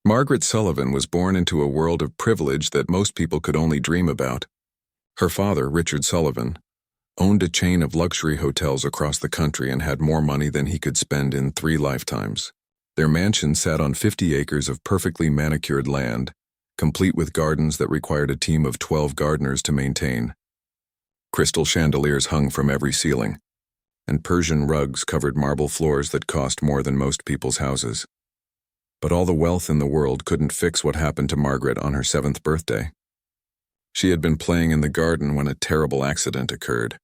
Margaret Sullivan was born into a world of privilege that most people could only dream about. Her father, Richard Sullivan, owned a chain of luxury hotels across the country and had more money than he could spend in 3 lifetimes. Their mansion sat on 50 acres of perfectly manicured land, complete with gardens that required a team of 12 gardeners to maintain. Crystal chandeliers hung from every ceiling, and Persian rugs covered marble floors that cost more than most people's houses. But all the wealth in the world couldn't fix what happened to Margaret on her 7th birthday. She had been playing in the garden when a terrible accident occurred.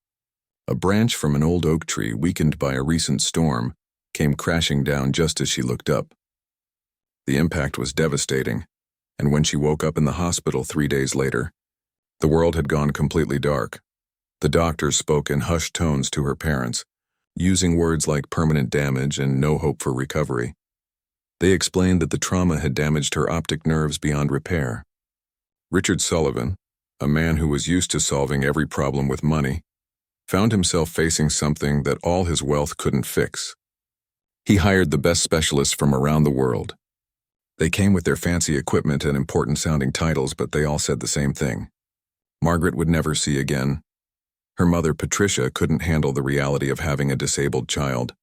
A branch from an old oak tree, weakened by a recent storm, came crashing down just as she looked up. The impact was devastating, and when she woke up in the hospital 3 days later, the world had gone completely dark. The doctors spoke in hushed tones to her parents, using words like permanent damage and no hope for recovery. They explained that the trauma had damaged her optic nerves beyond repair. Richard Sullivan, a man who was used to solving every problem with money, found himself facing something that all his wealth couldn't fix. He hired the best specialists from around the world. They came with their fancy equipment and important-sounding titles, but they all said the same thing. Margaret would never see again. Her mother, Patricia, couldn't handle the reality of having a disabled child.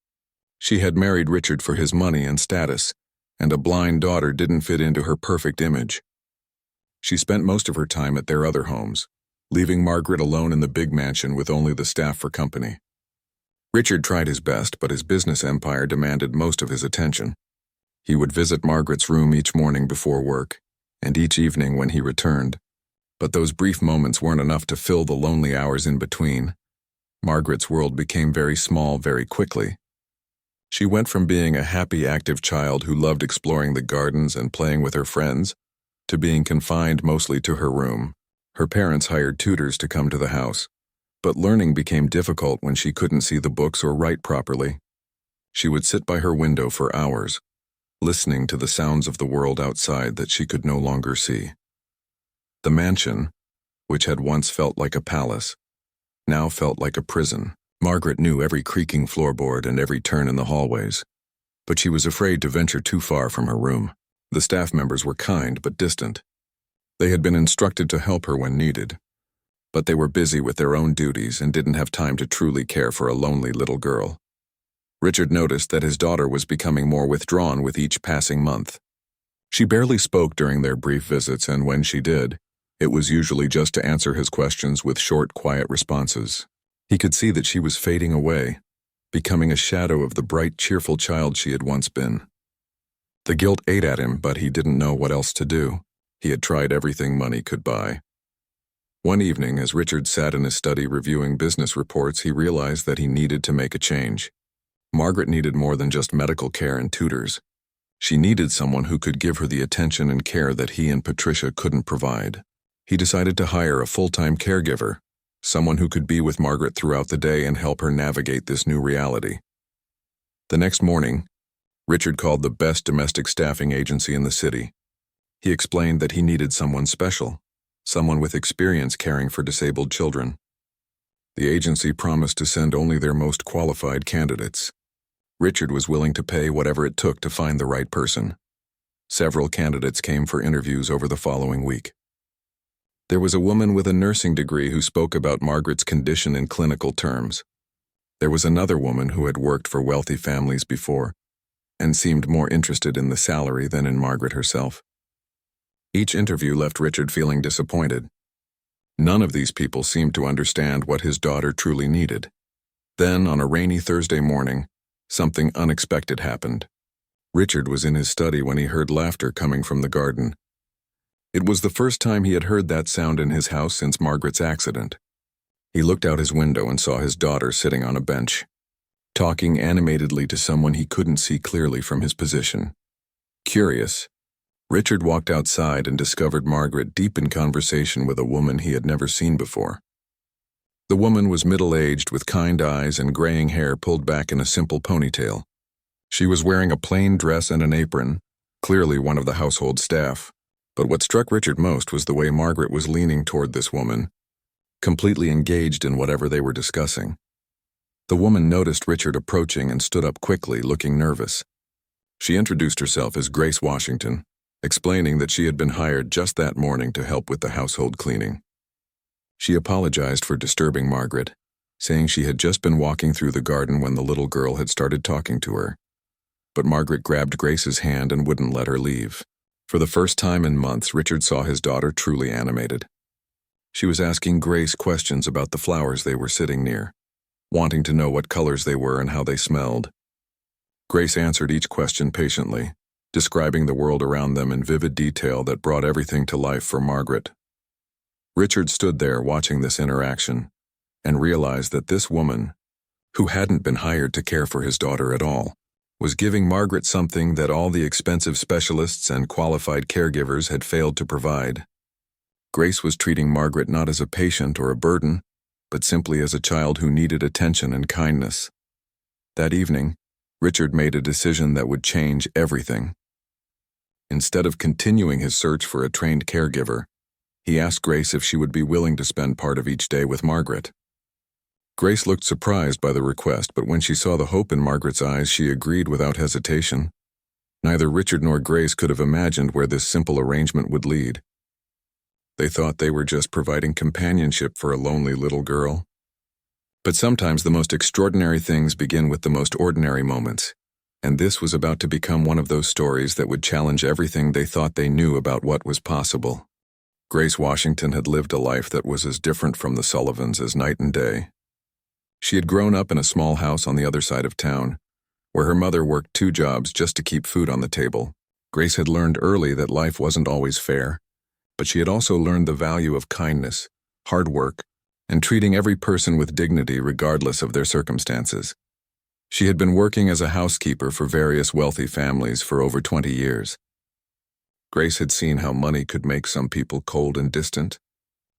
She had married Richard for his money and status, and a blind daughter didn't fit into her perfect image. She spent most of her time at their other homes, leaving Margaret alone in the big mansion with only the staff for company. Richard tried his best, but his business empire demanded most of his attention. He would visit Margaret's room each morning before work, and each evening when he returned. But those brief moments weren't enough to fill the lonely hours in between. Margaret's world became very small very quickly. She went from being a happy, active child who loved exploring the gardens and playing with her friends to being confined mostly to her room. Her parents hired tutors to come to the house, but learning became difficult when she couldn't see the books or write properly. She would sit by her window for hours, listening to the sounds of the world outside that she could no longer see. The mansion, which had once felt like a palace, now felt like a prison. Margaret knew every creaking floorboard and every turn in the hallways, but she was afraid to venture too far from her room. The staff members were kind but distant. They had been instructed to help her when needed, but they were busy with their own duties and didn't have time to truly care for a lonely little girl. Richard noticed that his daughter was becoming more withdrawn with each passing month. She barely spoke during their brief visits, and when she did, it was usually just to answer his questions with short, quiet responses. He could see that she was fading away, becoming a shadow of the bright, cheerful child she had once been. The guilt ate at him, but he didn't know what else to do. He had tried everything money could buy. One evening, as Richard sat in his study reviewing business reports, he realized that he needed to make a change. Margaret needed more than just medical care and tutors. She needed someone who could give her the attention and care that he and Patricia couldn't provide. He decided to hire a full-time caregiver, someone who could be with Margaret throughout the day and help her navigate this new reality. The next morning, Richard called the best domestic staffing agency in the city. He explained that he needed someone special, someone with experience caring for disabled children. The agency promised to send only their most qualified candidates. Richard was willing to pay whatever it took to find the right person. Several candidates came for interviews over the following week. There was a woman with a nursing degree who spoke about Margaret's condition in clinical terms. There was another woman who had worked for wealthy families before and seemed more interested in the salary than in Margaret herself. Each interview left Richard feeling disappointed. None of these people seemed to understand what his daughter truly needed. Then, on a rainy Thursday morning, something unexpected happened. Richard was in his study when he heard laughter coming from the garden. It was the first time he had heard that sound in his house since Margaret's accident. He looked out his window and saw his daughter sitting on a bench, talking animatedly to someone he couldn't see clearly from his position. Curious, Richard walked outside and discovered Margaret deep in conversation with a woman he had never seen before. The woman was middle-aged with kind eyes and graying hair pulled back in a simple ponytail. She was wearing a plain dress and an apron, clearly one of the household staff. But what struck Richard most was the way Margaret was leaning toward this woman, completely engaged in whatever they were discussing. The woman noticed Richard approaching and stood up quickly, looking nervous. She introduced herself as Grace Washington, explaining that she had been hired just that morning to help with the household cleaning. She apologized for disturbing Margaret, saying she had just been walking through the garden when the little girl had started talking to her. But Margaret grabbed Grace's hand and wouldn't let her leave. For the first time in months, Richard saw his daughter truly animated. She was asking Grace questions about the flowers they were sitting near, wanting to know what colors they were and how they smelled. Grace answered each question patiently, describing the world around them in vivid detail that brought everything to life for Margaret. Richard stood there watching this interaction and realized that this woman, who hadn't been hired to care for his daughter at all, was giving Margaret something that all the expensive specialists and qualified caregivers had failed to provide. Grace was treating Margaret not as a patient or a burden, but simply as a child who needed attention and kindness. That evening, Richard made a decision that would change everything. Instead of continuing his search for a trained caregiver, he asked Grace if she would be willing to spend part of each day with Margaret. Grace looked surprised by the request, but when she saw the hope in Margaret's eyes, she agreed without hesitation. Neither Richard nor Grace could have imagined where this simple arrangement would lead. They thought they were just providing companionship for a lonely little girl. But sometimes the most extraordinary things begin with the most ordinary moments, and this was about to become one of those stories that would challenge everything they thought they knew about what was possible. Grace Washington had lived a life that was as different from the Sullivans as night and day. She had grown up in a small house on the other side of town, where her mother worked 2 jobs just to keep food on the table. Grace had learned early that life wasn't always fair, but she had also learned the value of kindness, hard work, and treating every person with dignity regardless of their circumstances. She had been working as a housekeeper for various wealthy families for over 20 years. Grace had seen how money could make some people cold and distant,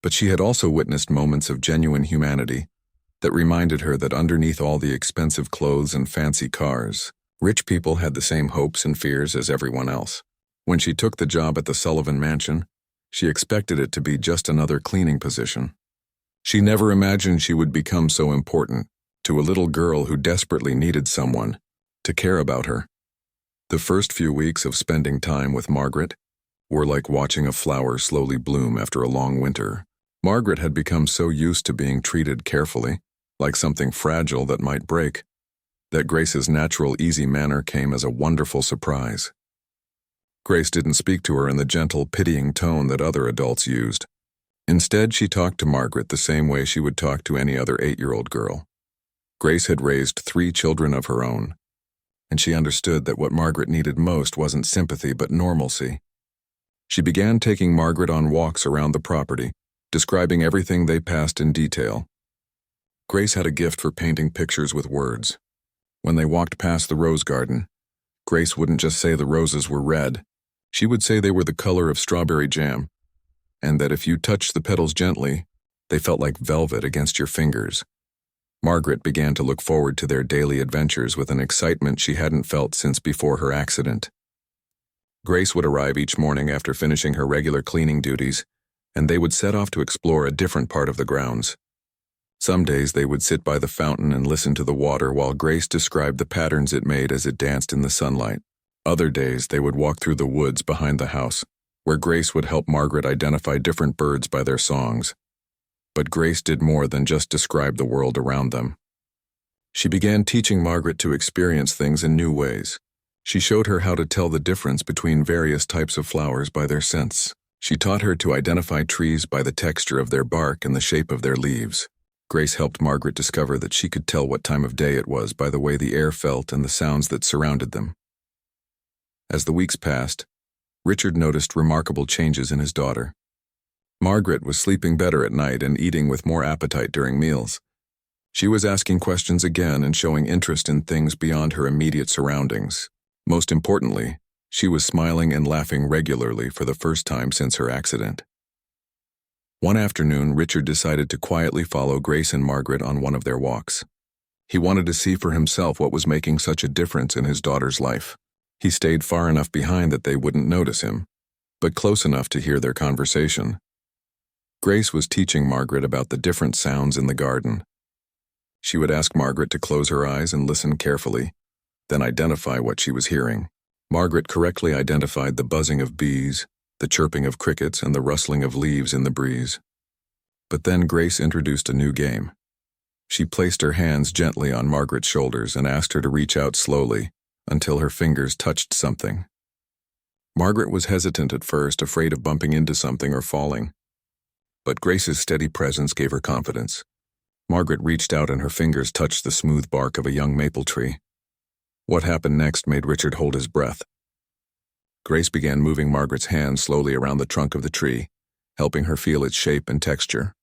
but she had also witnessed moments of genuine humanity that reminded her that underneath all the expensive clothes and fancy cars, rich people had the same hopes and fears as everyone else. When she took the job at the Sullivan Mansion, she expected it to be just another cleaning position. She never imagined she would become so important to a little girl who desperately needed someone to care about her. The first few weeks of spending time with Margaret were like watching a flower slowly bloom after a long winter. Margaret had become so used to being treated carefully, like something fragile that might break, that Grace's natural, easy manner came as a wonderful surprise. Grace didn't speak to her in the gentle, pitying tone that other adults used. Instead, she talked to Margaret the same way she would talk to any other 8-year-old girl. Grace had raised 3 children of her own, and she understood that what Margaret needed most wasn't sympathy but normalcy. She began taking Margaret on walks around the property, describing everything they passed in detail. Grace had a gift for painting pictures with words. When they walked past the rose garden, Grace wouldn't just say the roses were red. She would say they were the color of strawberry jam, and that if you touched the petals gently, they felt like velvet against your fingers. Margaret began to look forward to their daily adventures with an excitement she hadn't felt since before her accident. Grace would arrive each morning after finishing her regular cleaning duties, and they would set off to explore a different part of the grounds. Some days they would sit by the fountain and listen to the water while Grace described the patterns it made as it danced in the sunlight. Other days they would walk through the woods behind the house, where Grace would help Margaret identify different birds by their songs. But Grace did more than just describe the world around them. She began teaching Margaret to experience things in new ways. She showed her how to tell the difference between various types of flowers by their scents. She taught her to identify trees by the texture of their bark and the shape of their leaves. Grace helped Margaret discover that she could tell what time of day it was by the way the air felt and the sounds that surrounded them. As the weeks passed, Richard noticed remarkable changes in his daughter. Margaret was sleeping better at night and eating with more appetite during meals. She was asking questions again and showing interest in things beyond her immediate surroundings. Most importantly, she was smiling and laughing regularly for the first time since her accident. One afternoon, Richard decided to quietly follow Grace and Margaret on one of their walks. He wanted to see for himself what was making such a difference in his daughter's life. He stayed far enough behind that they wouldn't notice him, but close enough to hear their conversation. Grace was teaching Margaret about the different sounds in the garden. She would ask Margaret to close her eyes and listen carefully, then identify what she was hearing. Margaret correctly identified the buzzing of bees, the chirping of crickets, and the rustling of leaves in the breeze. But then Grace introduced a new game. She placed her hands gently on Margaret's shoulders and asked her to reach out slowly until her fingers touched something. Margaret was hesitant at first, afraid of bumping into something or falling. But Grace's steady presence gave her confidence. Margaret reached out and her fingers touched the smooth bark of a young maple tree. What happened next made Richard hold his breath. Grace began moving Margaret's hand slowly around the trunk of the tree, helping her feel its shape and texture.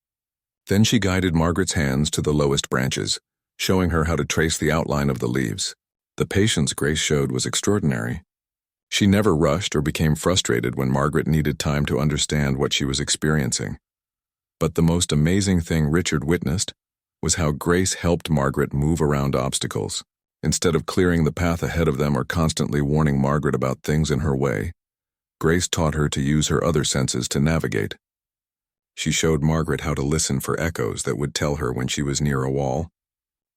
Then she guided Margaret's hands to the lowest branches, showing her how to trace the outline of the leaves. The patience Grace showed was extraordinary. She never rushed or became frustrated when Margaret needed time to understand what she was experiencing. But the most amazing thing Richard witnessed was how Grace helped Margaret move around obstacles. Instead of clearing the path ahead of them or constantly warning Margaret about things in her way, Grace taught her to use her other senses to navigate. She showed Margaret how to listen for echoes that would tell her when she was near a wall,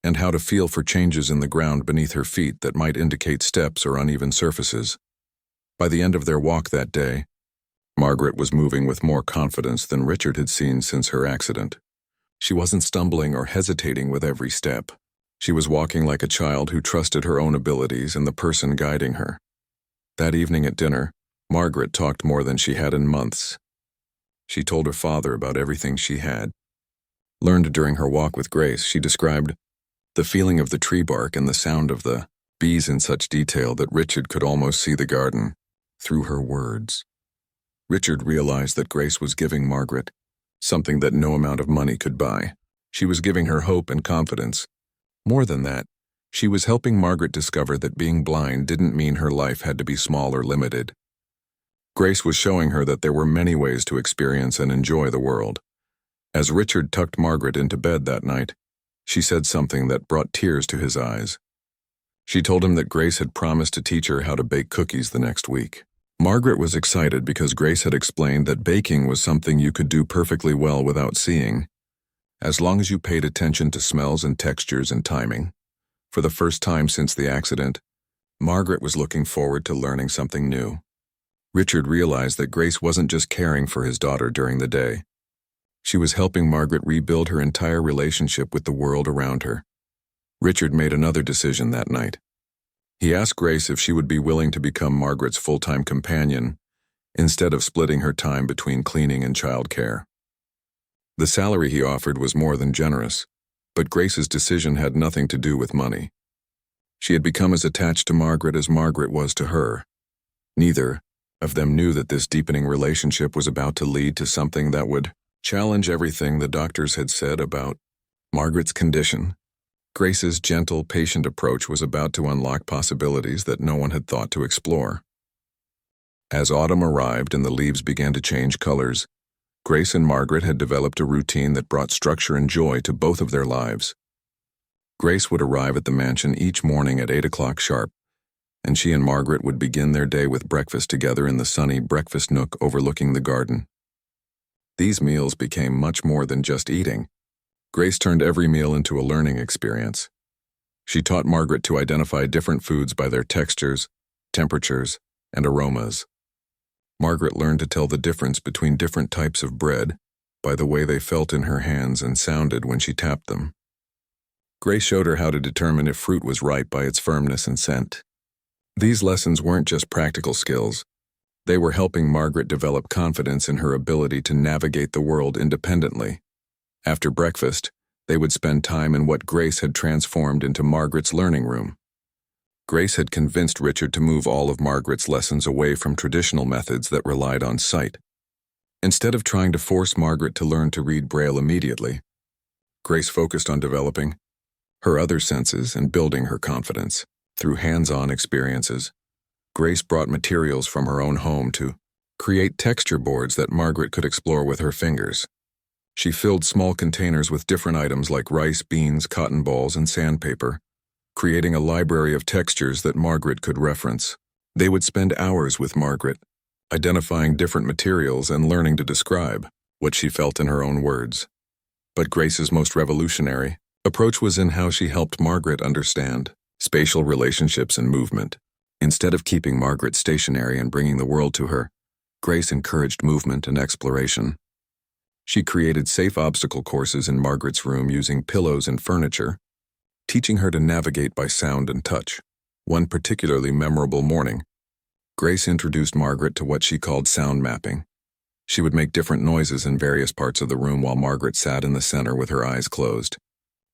and how to feel for changes in the ground beneath her feet that might indicate steps or uneven surfaces. By the end of their walk that day, Margaret was moving with more confidence than Richard had seen since her accident. She wasn't stumbling or hesitating with every step. She was walking like a child who trusted her own abilities and the person guiding her. That evening at dinner, Margaret talked more than she had in months. She told her father about everything she had learned during her walk with Grace. She described the feeling of the tree bark and the sound of the bees in such detail that Richard could almost see the garden through her words. Richard realized that Grace was giving Margaret something that no amount of money could buy. She was giving her hope and confidence. More than that, she was helping Margaret discover that being blind didn't mean her life had to be small or limited. Grace was showing her that there were many ways to experience and enjoy the world. As Richard tucked Margaret into bed that night, she said something that brought tears to his eyes. She told him that Grace had promised to teach her how to bake cookies the next week. Margaret was excited because Grace had explained that baking was something you could do perfectly well without seeing, as long as you paid attention to smells and textures and timing. For the first time since the accident, Margaret was looking forward to learning something new. Richard realized that Grace wasn't just caring for his daughter during the day. She was helping Margaret rebuild her entire relationship with the world around her. Richard made another decision that night. He asked Grace if she would be willing to become Margaret's full-time companion, instead of splitting her time between cleaning and childcare. The salary he offered was more than generous, but Grace's decision had nothing to do with money. She had become as attached to Margaret as Margaret was to her. Neither of them knew that this deepening relationship was about to lead to something that would challenge everything the doctors had said about Margaret's condition. Grace's gentle, patient approach was about to unlock possibilities that no one had thought to explore. As autumn arrived and the leaves began to change colors, Grace and Margaret had developed a routine that brought structure and joy to both of their lives. Grace would arrive at the mansion each morning at 8 o'clock sharp, and she and Margaret would begin their day with breakfast together in the sunny breakfast nook overlooking the garden. These meals became much more than just eating. Grace turned every meal into a learning experience. She taught Margaret to identify different foods by their textures, temperatures, and aromas. Margaret learned to tell the difference between different types of bread by the way they felt in her hands and sounded when she tapped them. Grace showed her how to determine if fruit was ripe by its firmness and scent. These lessons weren't just practical skills. They were helping Margaret develop confidence in her ability to navigate the world independently. After breakfast, they would spend time in what Grace had transformed into Margaret's learning room. Grace had convinced Richard to move all of Margaret's lessons away from traditional methods that relied on sight. Instead of trying to force Margaret to learn to read Braille immediately, Grace focused on developing her other senses and building her confidence. Through hands-on experiences, Grace brought materials from her own home to create texture boards that Margaret could explore with her fingers. She filled small containers with different items like rice, beans, cotton balls, and sandpaper, creating a library of textures that Margaret could reference. They would spend hours with Margaret, identifying different materials and learning to describe what she felt in her own words. But Grace's most revolutionary approach was in how she helped Margaret understand spatial relationships and movement. Instead of keeping Margaret stationary and bringing the world to her, Grace encouraged movement and exploration. She created safe obstacle courses in Margaret's room using pillows and furniture, teaching her to navigate by sound and touch. One particularly memorable morning, Grace introduced Margaret to what she called sound mapping. She would make different noises in various parts of the room while Margaret sat in the center with her eyes closed.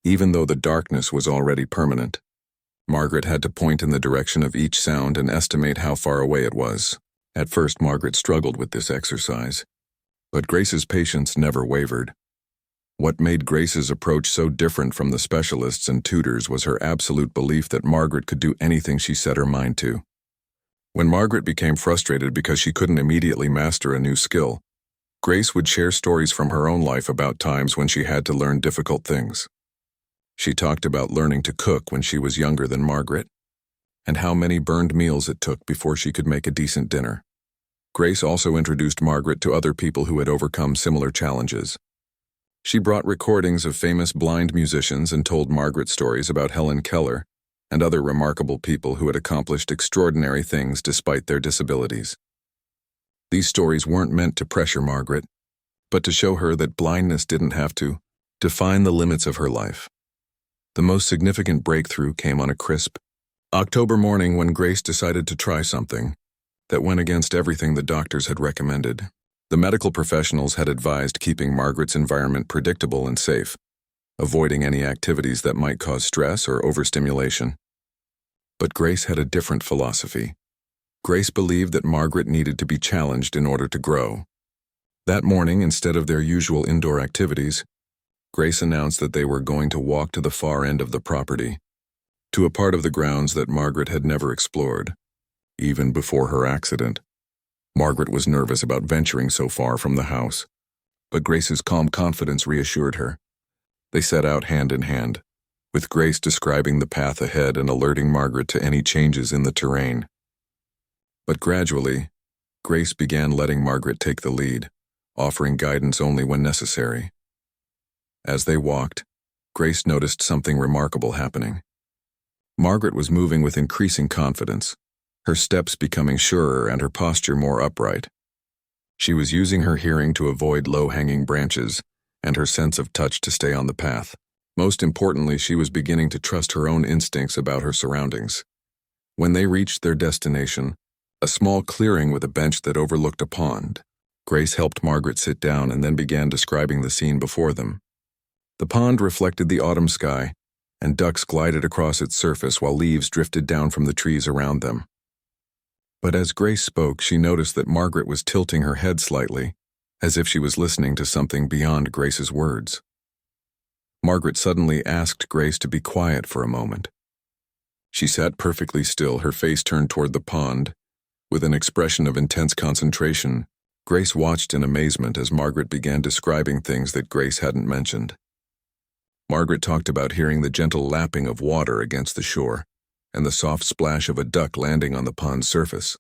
Even though the darkness was already permanent, Margaret had to point in the direction of each sound and estimate how far away it was. At first, Margaret struggled with this exercise, but Grace's patience never wavered. What made Grace's approach so different from the specialists and tutors was her absolute belief that Margaret could do anything she set her mind to. When Margaret became frustrated because she couldn't immediately master a new skill, Grace would share stories from her own life about times when she had to learn difficult things. She talked about learning to cook when she was younger than Margaret, and how many burned meals it took before she could make a decent dinner. Grace also introduced Margaret to other people who had overcome similar challenges. She brought recordings of famous blind musicians and told Margaret stories about Helen Keller and other remarkable people who had accomplished extraordinary things despite their disabilities. These stories weren't meant to pressure Margaret, but to show her that blindness didn't have to define the limits of her life. The most significant breakthrough came on a crisp October morning when Grace decided to try something that went against everything the doctors had recommended. The medical professionals had advised keeping Margaret's environment predictable and safe, avoiding any activities that might cause stress or overstimulation. But Grace had a different philosophy. Grace believed that Margaret needed to be challenged in order to grow. That morning, instead of their usual indoor activities, Grace announced that they were going to walk to the far end of the property, to a part of the grounds that Margaret had never explored, even before her accident. Margaret was nervous about venturing so far from the house, but Grace's calm confidence reassured her. They set out hand in hand, with Grace describing the path ahead and alerting Margaret to any changes in the terrain. But gradually, Grace began letting Margaret take the lead, offering guidance only when necessary. As they walked, Grace noticed something remarkable happening. Margaret was moving with increasing confidence, her steps becoming surer and her posture more upright. She was using her hearing to avoid low-hanging branches and her sense of touch to stay on the path. Most importantly, she was beginning to trust her own instincts about her surroundings. When they reached their destination, a small clearing with a bench that overlooked a pond, Grace helped Margaret sit down and then began describing the scene before them. The pond reflected the autumn sky, and ducks glided across its surface while leaves drifted down from the trees around them. But as Grace spoke, she noticed that Margaret was tilting her head slightly, as if she was listening to something beyond Grace's words. Margaret suddenly asked Grace to be quiet for a moment. She sat perfectly still, her face turned toward the pond, with an expression of intense concentration. Grace watched in amazement as Margaret began describing things that Grace hadn't mentioned. Margaret talked about hearing the gentle lapping of water against the shore and the soft splash of a duck landing on the pond's surface.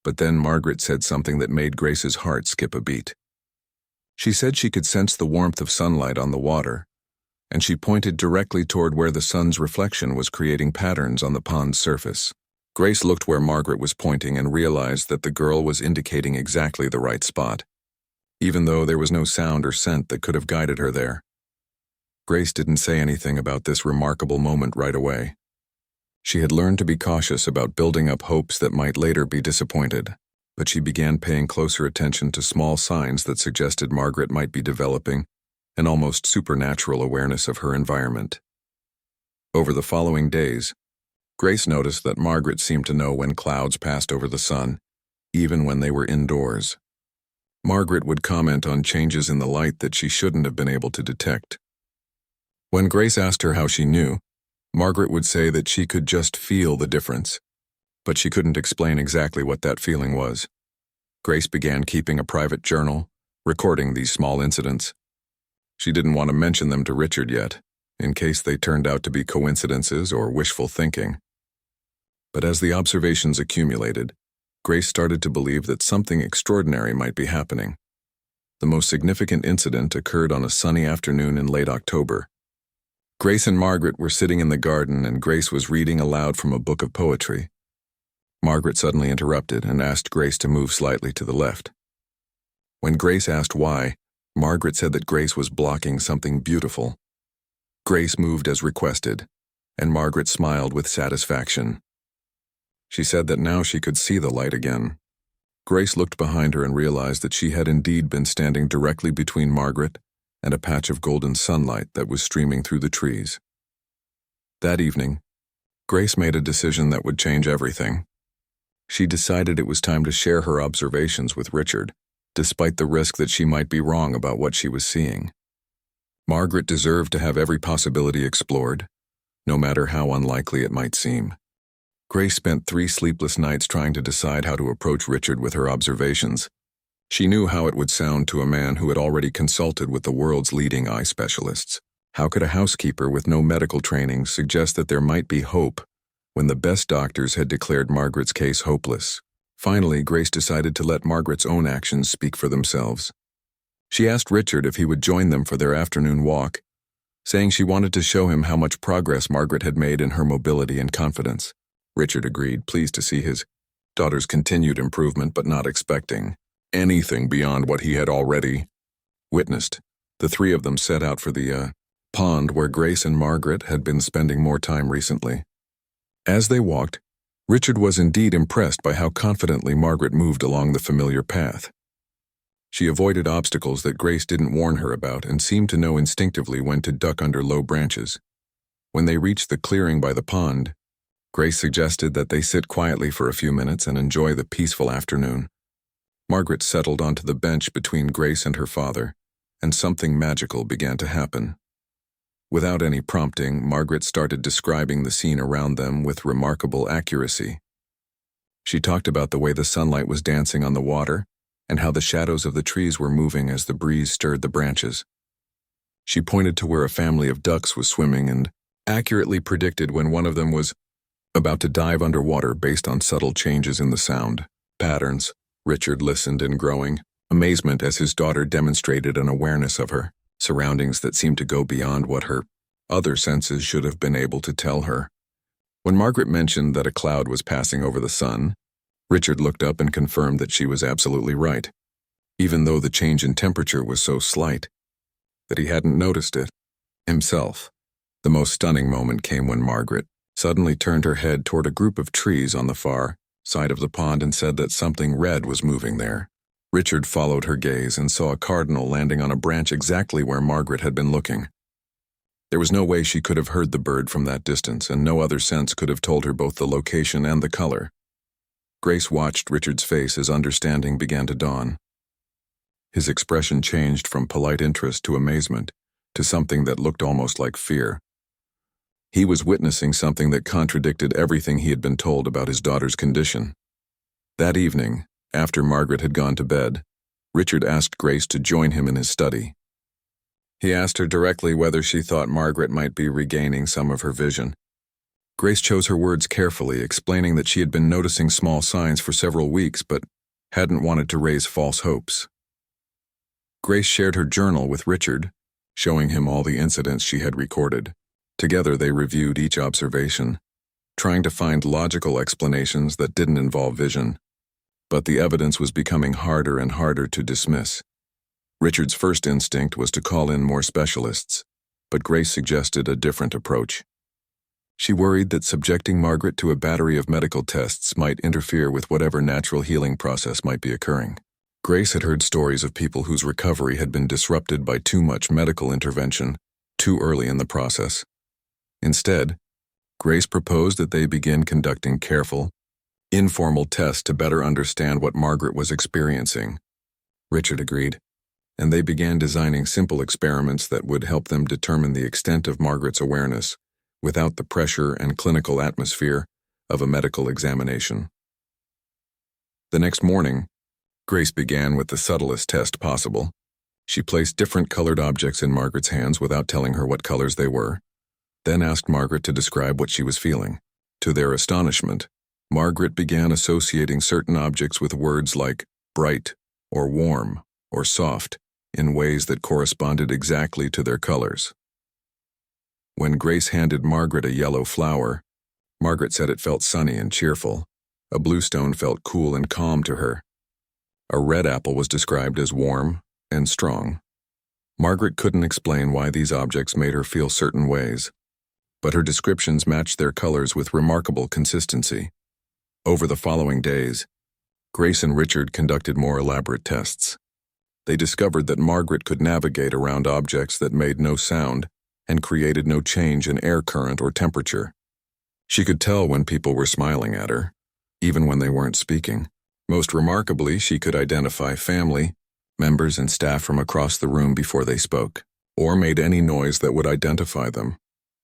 But then Margaret said something that made Grace's heart skip a beat. She said she could sense the warmth of sunlight on the water, and she pointed directly toward where the sun's reflection was creating patterns on the pond's surface. Grace looked where Margaret was pointing and realized that the girl was indicating exactly the right spot, even though there was no sound or scent that could have guided her there. Grace didn't say anything about this remarkable moment right away. She had learned to be cautious about building up hopes that might later be disappointed, but she began paying closer attention to small signs that suggested Margaret might be developing an almost supernatural awareness of her environment. Over the following days, Grace noticed that Margaret seemed to know when clouds passed over the sun, even when they were indoors. Margaret would comment on changes in the light that she shouldn't have been able to detect. When Grace asked her how she knew, Margaret would say that she could just feel the difference, but she couldn't explain exactly what that feeling was. Grace began keeping a private journal, recording these small incidents. She didn't want to mention them to Richard yet, in case they turned out to be coincidences or wishful thinking. But as the observations accumulated, Grace started to believe that something extraordinary might be happening. The most significant incident occurred on a sunny afternoon in late October. Grace and Margaret were sitting in the garden, and Grace was reading aloud from a book of poetry. Margaret suddenly interrupted and asked Grace to move slightly to the left. When Grace asked why, Margaret said that Grace was blocking something beautiful. Grace moved as requested, and Margaret smiled with satisfaction. She said that now she could see the light again. Grace looked behind her and realized that she had indeed been standing directly between Margaret and a patch of golden sunlight that was streaming through the trees. That evening, Grace made a decision that would change everything. She decided it was time to share her observations with Richard, despite the risk that she might be wrong about what she was seeing. Margaret deserved to have every possibility explored, no matter how unlikely it might seem. Grace spent 3 sleepless nights trying to decide how to approach Richard with her observations. She knew how it would sound to a man who had already consulted with the world's leading eye specialists. How could a housekeeper with no medical training suggest that there might be hope when the best doctors had declared Margaret's case hopeless? Finally, Grace decided to let Margaret's own actions speak for themselves. She asked Richard if he would join them for their afternoon walk, saying she wanted to show him how much progress Margaret had made in her mobility and confidence. Richard agreed, pleased to see his daughter's continued improvement but not expecting anything beyond what he had already witnessed. The 3 of them set out for the pond where Grace and Margaret had been spending more time recently. As they walked, Richard was indeed impressed by how confidently Margaret moved along the familiar path. She avoided obstacles that Grace didn't warn her about and seemed to know instinctively when to duck under low branches. When they reached the clearing by the pond, Grace suggested that they sit quietly for a few minutes and enjoy the peaceful afternoon. Margaret settled onto the bench between Grace and her father, and something magical began to happen. Without any prompting, Margaret started describing the scene around them with remarkable accuracy. She talked about the way the sunlight was dancing on the water and how the shadows of the trees were moving as the breeze stirred the branches. She pointed to where a family of ducks was swimming and accurately predicted when one of them was about to dive underwater based on subtle changes in the sound patterns. Richard listened in growing amazement as his daughter demonstrated an awareness of her surroundings that seemed to go beyond what her other senses should have been able to tell her. When Margaret mentioned that a cloud was passing over the sun, Richard looked up and confirmed that she was absolutely right, even though the change in temperature was so slight that he hadn't noticed it himself. The most stunning moment came when Margaret suddenly turned her head toward a group of trees on the far side of the pond and said that something red was moving there. Richard followed her gaze and saw a cardinal landing on a branch exactly where Margaret had been looking. There was no way she could have heard the bird from that distance, and no other sense could have told her both the location and the color. Grace watched Richard's face as understanding began to dawn. His expression changed from polite interest to amazement, to something that looked almost like fear. He was witnessing something that contradicted everything he had been told about his daughter's condition. That evening, after Margaret had gone to bed, Richard asked Grace to join him in his study. He asked her directly whether she thought Margaret might be regaining some of her vision. Grace chose her words carefully, explaining that she had been noticing small signs for several weeks but hadn't wanted to raise false hopes. Grace shared her journal with Richard, showing him all the incidents she had recorded. Together they reviewed each observation, trying to find logical explanations that didn't involve vision. But the evidence was becoming harder and harder to dismiss. Richard's first instinct was to call in more specialists, but Grace suggested a different approach. She worried that subjecting Margaret to a battery of medical tests might interfere with whatever natural healing process might be occurring. Grace had heard stories of people whose recovery had been disrupted by too much medical intervention too early in the process. Instead, Grace proposed that they begin conducting careful, informal tests to better understand what Margaret was experiencing. Richard agreed, and they began designing simple experiments that would help them determine the extent of Margaret's awareness without the pressure and clinical atmosphere of a medical examination. The next morning, Grace began with the subtlest test possible. She placed different colored objects in Margaret's hands without telling her what colors they were, then asked Margaret to describe what she was feeling. To their astonishment, Margaret began associating certain objects with words like bright or warm or soft in ways that corresponded exactly to their colors. When Grace handed Margaret a yellow flower, Margaret said it felt sunny and cheerful, A blue stone felt cool and calm to her. A red apple was described as warm and strong. Margaret couldn't explain why these objects made her feel certain ways, but her descriptions matched their colors with remarkable consistency. Over the following days, Grace and Richard conducted more elaborate tests. They discovered that Margaret could navigate around objects that made no sound and created no change in air current or temperature. She could tell when people were smiling at her, even when they weren't speaking. Most remarkably, she could identify family members and staff from across the room before they spoke, or made any noise that would identify them.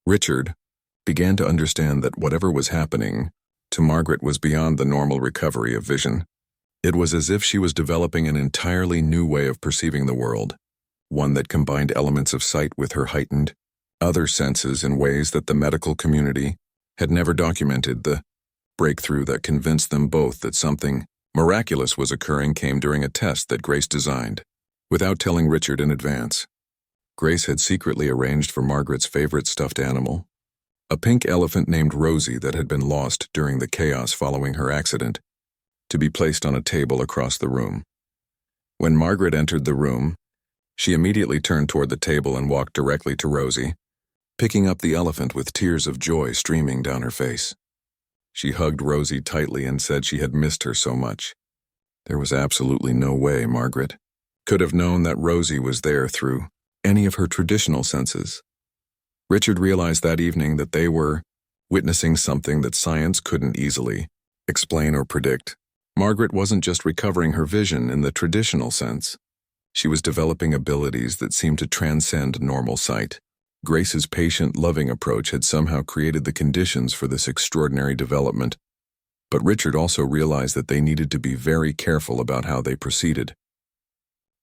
Richard began to understand that whatever was happening to Margaret was beyond the normal recovery of vision. It was as if she was developing an entirely new way of perceiving the world, one that combined elements of sight with her heightened other senses in ways that the medical community had never documented. The breakthrough that convinced them both that something miraculous was occurring came during a test that Grace designed, without telling Richard in advance. Grace had secretly arranged for Margaret's favorite stuffed animal, a pink elephant named Rosie that had been lost during the chaos following her accident, to be placed on a table across the room. When Margaret entered the room, she immediately turned toward the table and walked directly to Rosie, picking up the elephant with tears of joy streaming down her face. She hugged Rosie tightly and said she had missed her so much. There was absolutely no way Margaret could have known that Rosie was there through any of her traditional senses. Richard realized that evening that they were witnessing something that science couldn't easily explain or predict. Margaret wasn't just recovering her vision in the traditional sense. She was developing abilities that seemed to transcend normal sight. Grace's patient, loving approach had somehow created the conditions for this extraordinary development, but Richard also realized that they needed to be very careful about how they proceeded.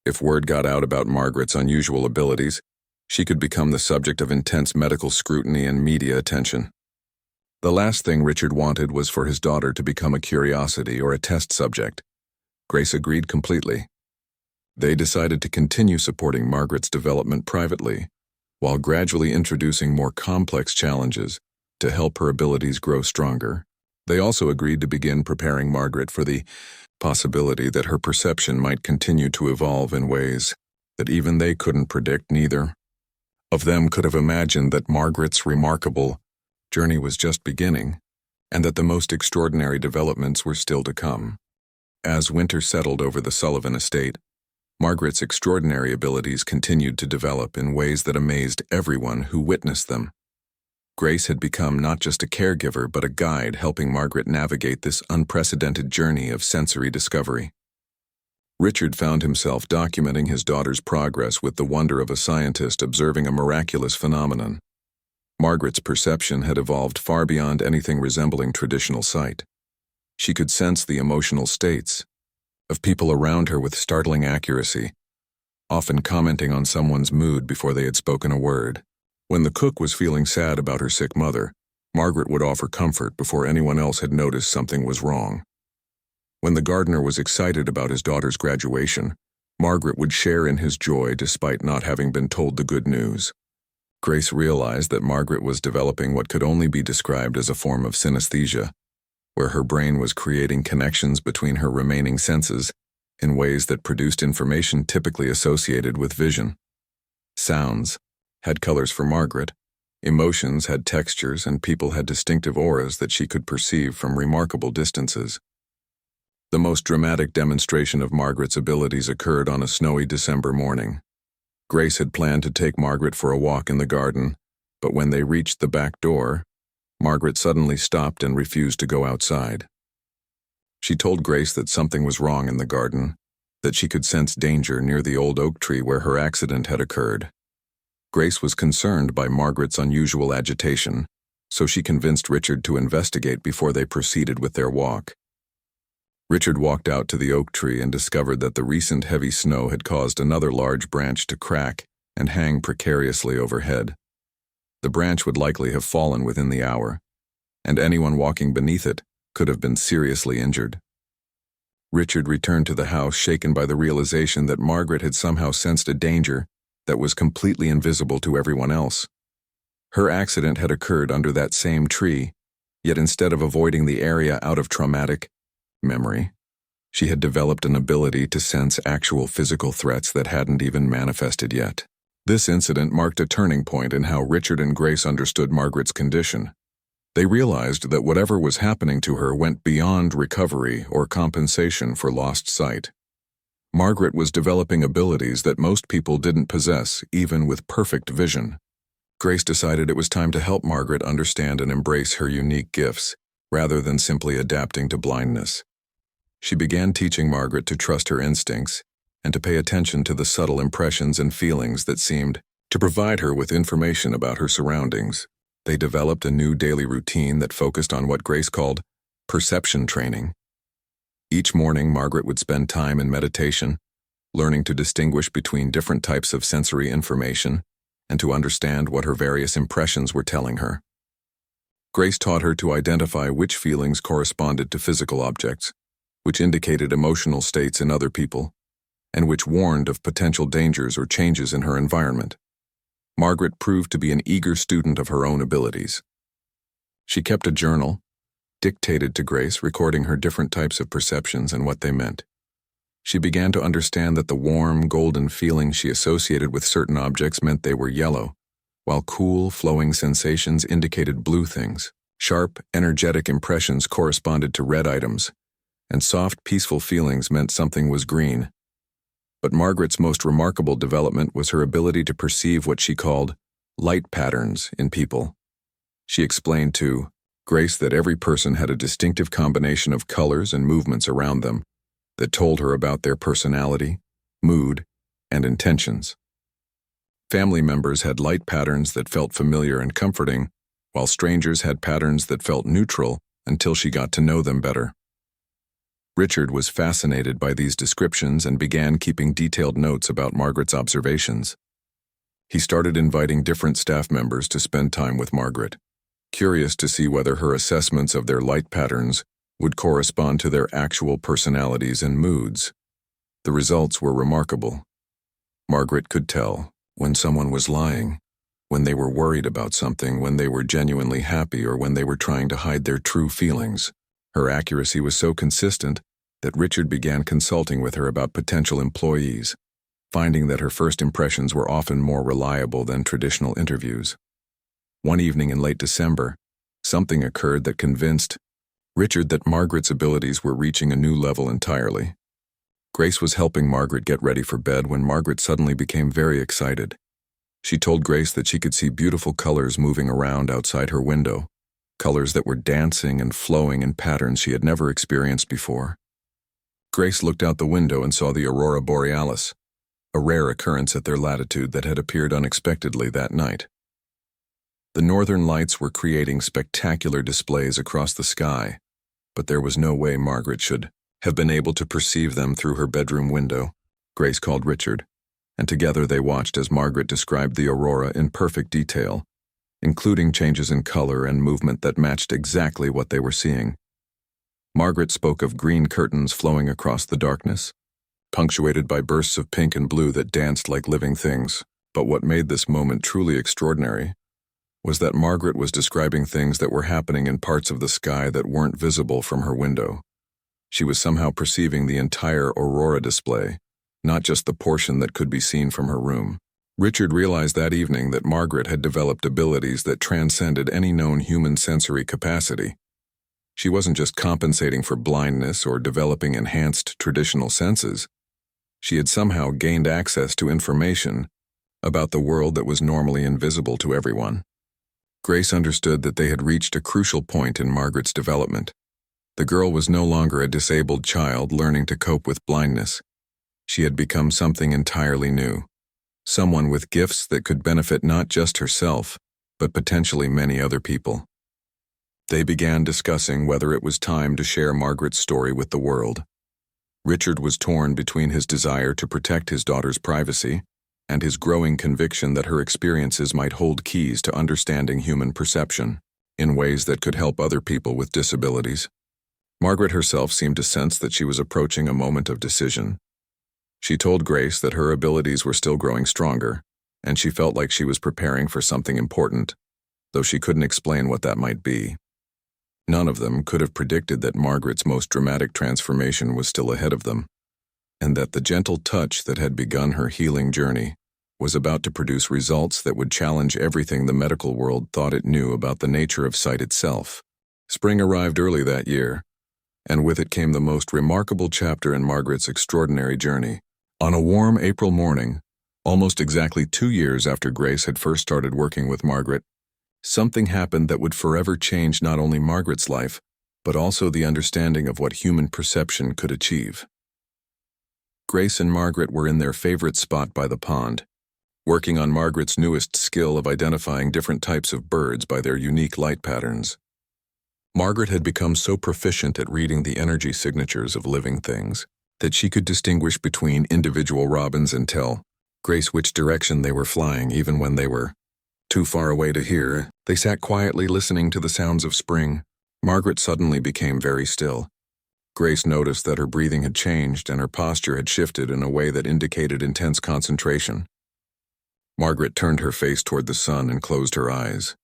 If word got out about Margaret's unusual abilities, she could become the subject of intense medical scrutiny and media attention. The last thing Richard wanted was for his daughter to become a curiosity or a test subject. Grace agreed completely. They decided to continue supporting Margaret's development privately, while gradually introducing more complex challenges to help her abilities grow stronger. They also agreed to begin preparing Margaret for the possibility that her perception might continue to evolve in ways that even they couldn't predict. Neither of them could have imagined that Margaret's remarkable journey was just beginning, and that the most extraordinary developments were still to come. As winter settled over the Sullivan estate, Margaret's extraordinary abilities continued to develop in ways that amazed everyone who witnessed them. Grace had become not just a caregiver but a guide, helping Margaret navigate this unprecedented journey of sensory discovery. Richard found himself documenting his daughter's progress with the wonder of a scientist observing a miraculous phenomenon. Margaret's perception had evolved far beyond anything resembling traditional sight. She could sense the emotional states of people around her with startling accuracy, often commenting on someone's mood before they had spoken a word. When the cook was feeling sad about her sick mother, Margaret would offer comfort before anyone else had noticed something was wrong. When the gardener was excited about his daughter's graduation, Margaret would share in his joy despite not having been told the good news. Grace realized that Margaret was developing what could only be described as a form of synesthesia, where her brain was creating connections between her remaining senses in ways that produced information typically associated with vision. Sounds had colors for Margaret, emotions had textures, and people had distinctive auras that she could perceive from remarkable distances. The most dramatic demonstration of Margaret's abilities occurred on a snowy December morning. Grace had planned to take Margaret for a walk in the garden, but when they reached the back door, Margaret suddenly stopped and refused to go outside. She told Grace that something was wrong in the garden, that she could sense danger near the old oak tree where her accident had occurred. Grace was concerned by Margaret's unusual agitation, so she convinced Richard to investigate before they proceeded with their walk. Richard walked out to the oak tree and discovered that the recent heavy snow had caused another large branch to crack and hang precariously overhead. The branch would likely have fallen within the hour, and anyone walking beneath it could have been seriously injured. Richard returned to the house shaken by the realization that Margaret had somehow sensed a danger that was completely invisible to everyone else. Her accident had occurred under that same tree, Yet instead of avoiding the area out of traumatic memory, she had developed an ability to sense actual physical threats that hadn't even manifested yet. This incident marked a turning point in how Richard and Grace understood Margaret's condition. They realized that whatever was happening to her went beyond recovery or compensation for lost sight. Margaret was developing abilities that most people didn't possess, even with perfect vision. Grace decided it was time to help Margaret understand and embrace her unique gifts, rather than simply adapting to blindness. She began teaching Margaret to trust her instincts and to pay attention to the subtle impressions and feelings that seemed to provide her with information about her surroundings. They developed a new daily routine that focused on what Grace called perception training. Each morning, Margaret would spend time in meditation, learning to distinguish between different types of sensory information and to understand what her various impressions were telling her. Grace taught her to identify which feelings corresponded to physical objects, which indicated emotional states in other people, and which warned of potential dangers or changes in her environment. Margaret proved to be an eager student of her own abilities. She kept a journal, dictated to Grace, recording her different types of perceptions and what they meant. She began to understand that the warm, golden feeling she associated with certain objects meant they were yellow, while cool, flowing sensations indicated blue things. Sharp, energetic impressions corresponded to red items, and soft, peaceful feelings meant something was green. But Margaret's most remarkable development was her ability to perceive what she called light patterns in people. She explained to Grace that every person had a distinctive combination of colors and movements around them that told her about their personality, mood, and intentions. Family members had light patterns that felt familiar and comforting, while strangers had patterns that felt neutral until she got to know them better. Richard was fascinated by these descriptions and began keeping detailed notes about Margaret's observations. He started inviting different staff members to spend time with Margaret, curious to see whether her assessments of their light patterns would correspond to their actual personalities and moods. The results were remarkable. Margaret could tell when someone was lying, when they were worried about something, when they were genuinely happy, or when they were trying to hide their true feelings. Her accuracy was so consistent that Richard began consulting with her about potential employees, finding that her first impressions were often more reliable than traditional interviews. One evening in late December, something occurred that convinced Richard that Margaret's abilities were reaching a new level entirely. Grace was helping Margaret get ready for bed when Margaret suddenly became very excited. She told Grace that she could see beautiful colors moving around outside her window, colors that were dancing and flowing in patterns she had never experienced before. Grace looked out the window and saw the aurora borealis, a rare occurrence at their latitude that had appeared unexpectedly that night. The northern lights were creating spectacular displays across the sky, but there was no way Margaret should have been able to perceive them through her bedroom window. Grace called Richard, and together they watched as Margaret described the aurora in perfect detail, including changes in color and movement that matched exactly what they were seeing. Margaret spoke of green curtains flowing across the darkness, punctuated by bursts of pink and blue that danced like living things. But what made this moment truly extraordinary was that Margaret was describing things that were happening in parts of the sky that weren't visible from her window. She was somehow perceiving the entire aurora display, not just the portion that could be seen from her room. Richard realized that evening that Margaret had developed abilities that transcended any known human sensory capacity. She wasn't just compensating for blindness or developing enhanced traditional senses. She had somehow gained access to information about the world that was normally invisible to everyone. Grace understood that they had reached a crucial point in Margaret's development. The girl was no longer a disabled child learning to cope with blindness. She had become something entirely new, someone with gifts that could benefit not just herself, but potentially many other people. They began discussing whether it was time to share Margaret's story with the world. Richard was torn between his desire to protect his daughter's privacy and his growing conviction that her experiences might hold keys to understanding human perception in ways that could help other people with disabilities. Margaret herself seemed to sense that she was approaching a moment of decision. She told Grace that her abilities were still growing stronger, and she felt like she was preparing for something important, though she couldn't explain what that might be. None of them could have predicted that Margaret's most dramatic transformation was still ahead of them, and that the gentle touch that had begun her healing journey was about to produce results that would challenge everything the medical world thought it knew about the nature of sight itself. Spring arrived early that year, and with it came the most remarkable chapter in Margaret's extraordinary journey. On a warm April morning, almost exactly 2 years after Grace had first started working with Margaret, something happened that would forever change not only Margaret's life, but also the understanding of what human perception could achieve. Grace and Margaret were in their favorite spot by the pond, working on Margaret's newest skill of identifying different types of birds by their unique light patterns. Margaret had become so proficient at reading the energy signatures of living things that she could distinguish between individual robins and tell Grace which direction they were flying even when they were too far away to hear. They sat quietly listening to the sounds of spring. Margaret suddenly became very still. Grace noticed that her breathing had changed and her posture had shifted in a way that indicated intense concentration. Margaret turned her face toward the sun and closed her eyes,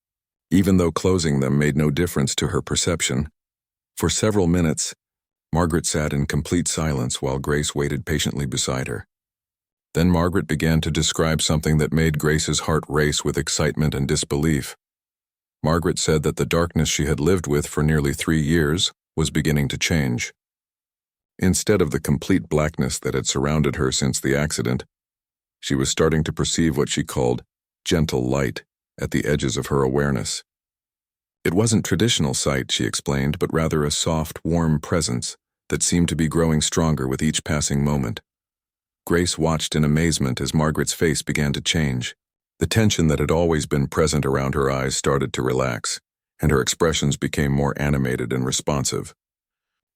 even though closing them made no difference to her perception. For several minutes, Margaret sat in complete silence while Grace waited patiently beside her. Then Margaret began to describe something that made Grace's heart race with excitement and disbelief. Margaret said that the darkness she had lived with for nearly 3 years was beginning to change. Instead of the complete blackness that had surrounded her since the accident, she was starting to perceive what she called gentle light at the edges of her awareness. It wasn't traditional sight, she explained, but rather a soft, warm presence that seemed to be growing stronger with each passing moment. Grace watched in amazement as Margaret's face began to change. The tension that had always been present around her eyes started to relax, and her expressions became more animated and responsive.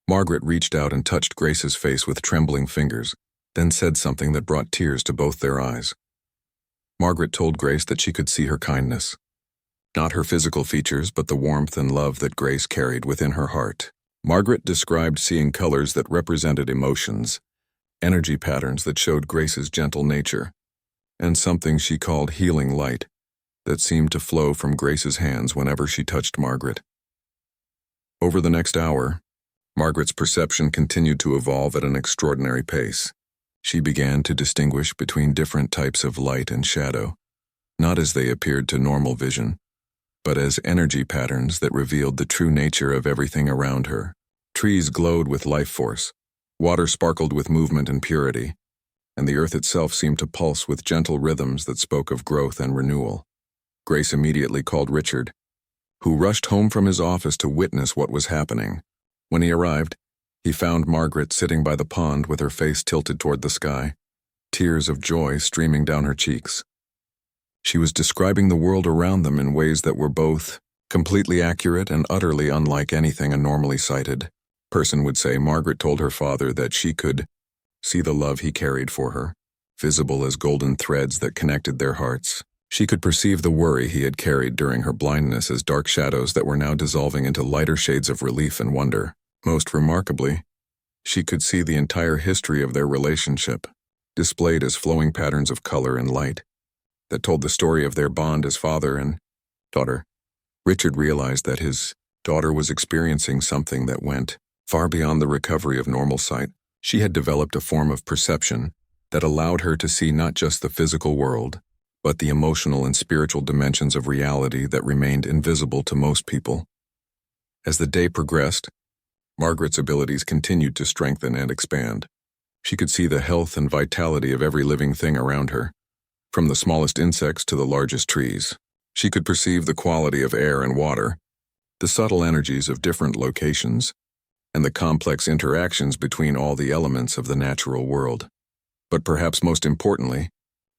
Margaret reached out and touched Grace's face with trembling fingers, then said something that brought tears to both their eyes. Margaret told Grace that she could see her kindness. Not her physical features, but the warmth and love that Grace carried within her heart. Margaret described seeing colors that represented emotions, energy patterns that showed Grace's gentle nature, and something she called healing light that seemed to flow from Grace's hands whenever she touched Margaret. Over the next hour, Margaret's perception continued to evolve at an extraordinary pace. She began to distinguish between different types of light and shadow, not as they appeared to normal vision, but as energy patterns that revealed the true nature of everything around her. Trees glowed with life force, water sparkled with movement and purity, and the earth itself seemed to pulse with gentle rhythms that spoke of growth and renewal. Grace immediately called Richard, who rushed home from his office to witness what was happening. When he arrived, he found Margaret sitting by the pond with her face tilted toward the sky, tears of joy streaming down her cheeks. She was describing the world around them in ways that were both completely accurate and utterly unlike anything a normally sighted person would say. Margaret told her father that she could see the love he carried for her, visible as golden threads that connected their hearts. She could perceive the worry he had carried during her blindness as dark shadows that were now dissolving into lighter shades of relief and wonder. Most remarkably, she could see the entire history of their relationship, displayed as flowing patterns of color and light, that told the story of their bond as father and daughter. Richard realized that his daughter was experiencing something that went far beyond the recovery of normal sight. She had developed a form of perception that allowed her to see not just the physical world, but the emotional and spiritual dimensions of reality that remained invisible to most people. As the day progressed, Margaret's abilities continued to strengthen and expand. She could see the health and vitality of every living thing around her, from the smallest insects to the largest trees. She could perceive the quality of air and water, the subtle energies of different locations, and the complex interactions between all the elements of the natural world. But perhaps most importantly,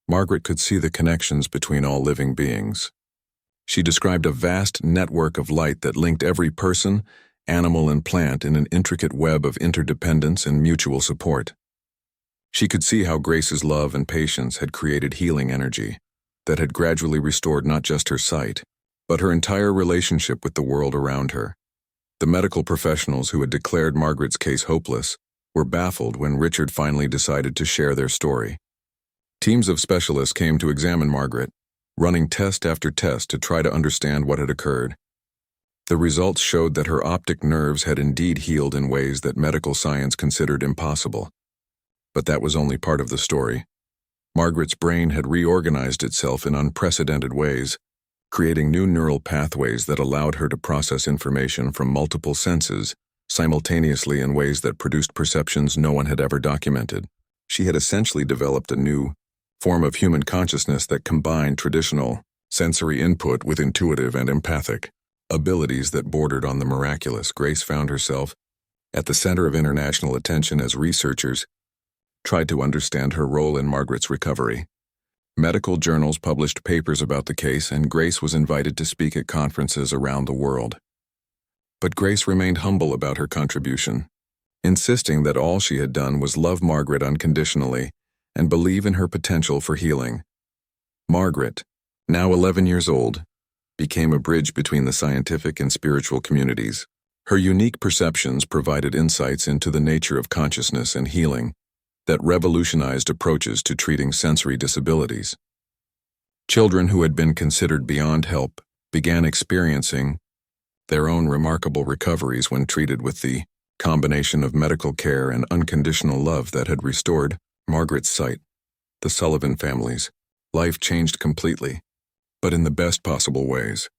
Margaret could see the connections between all living beings. She described a vast network of light that linked every person, animal, and plant in an intricate web of interdependence and mutual support. She could see how Grace's love and patience had created healing energy that had gradually restored not just her sight, but her entire relationship with the world around her. The medical professionals who had declared Margaret's case hopeless were baffled when Richard finally decided to share their story. Teams of specialists came to examine Margaret, running test after test to try to understand what had occurred. The results showed that her optic nerves had indeed healed in ways that medical science considered impossible. But that was only part of the story. Margaret's brain had reorganized itself in unprecedented ways, creating new neural pathways that allowed her to process information from multiple senses simultaneously in ways that produced perceptions no one had ever documented. She had essentially developed a new form of human consciousness that combined traditional sensory input with intuitive and empathic abilities that bordered on the miraculous. Grace found herself at the center of international attention as researchers tried to understand her role in Margaret's recovery. Medical journals published papers about the case, and Grace was invited to speak at conferences around the world. But Grace remained humble about her contribution, insisting that all she had done was love Margaret unconditionally and believe in her potential for healing. Margaret, now 11 years old, became a bridge between the scientific and spiritual communities. Her unique perceptions provided insights into the nature of consciousness and healing that revolutionized approaches to treating sensory disabilities. Children who had been considered beyond help began experiencing their own remarkable recoveries when treated with the combination of medical care and unconditional love that had restored Margaret's sight. The Sullivan family's life changed completely, but in the best possible ways.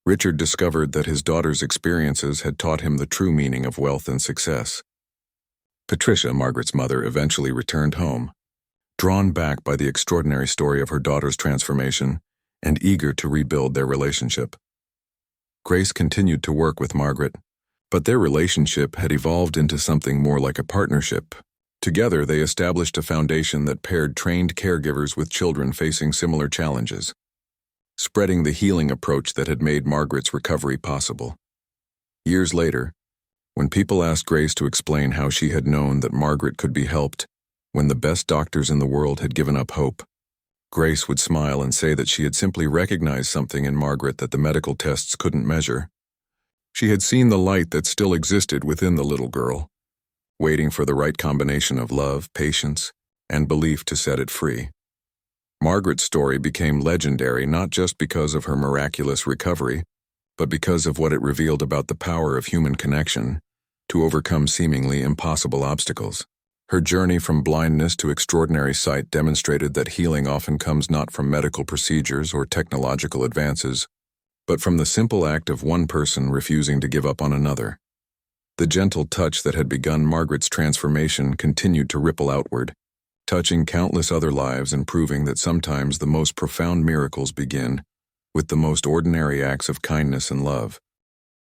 Richard discovered that his daughter's experiences had taught him the true meaning of wealth and success. Patricia, Margaret's mother, eventually returned home, drawn back by the extraordinary story of her daughter's transformation and eager to rebuild their relationship. Grace continued to work with Margaret, but their relationship had evolved into something more like a partnership. Together, they established a foundation that paired trained caregivers with children facing similar challenges, spreading the healing approach that had made Margaret's recovery possible. Years later, when people asked Grace to explain how she had known that Margaret could be helped when the best doctors in the world had given up hope, Grace would smile and say that she had simply recognized something in Margaret that the medical tests couldn't measure. She had seen the light that still existed within the little girl, waiting for the right combination of love, patience, and belief to set it free. Margaret's story became legendary not just because of her miraculous recovery, but because of what it revealed about the power of human connection to overcome seemingly impossible obstacles. Her journey from blindness to extraordinary sight demonstrated that healing often comes not from medical procedures or technological advances, but from the simple act of one person refusing to give up on another. The gentle touch that had begun Margaret's transformation continued to ripple outward, touching countless other lives and proving that sometimes the most profound miracles begin with the most ordinary acts of kindness and love.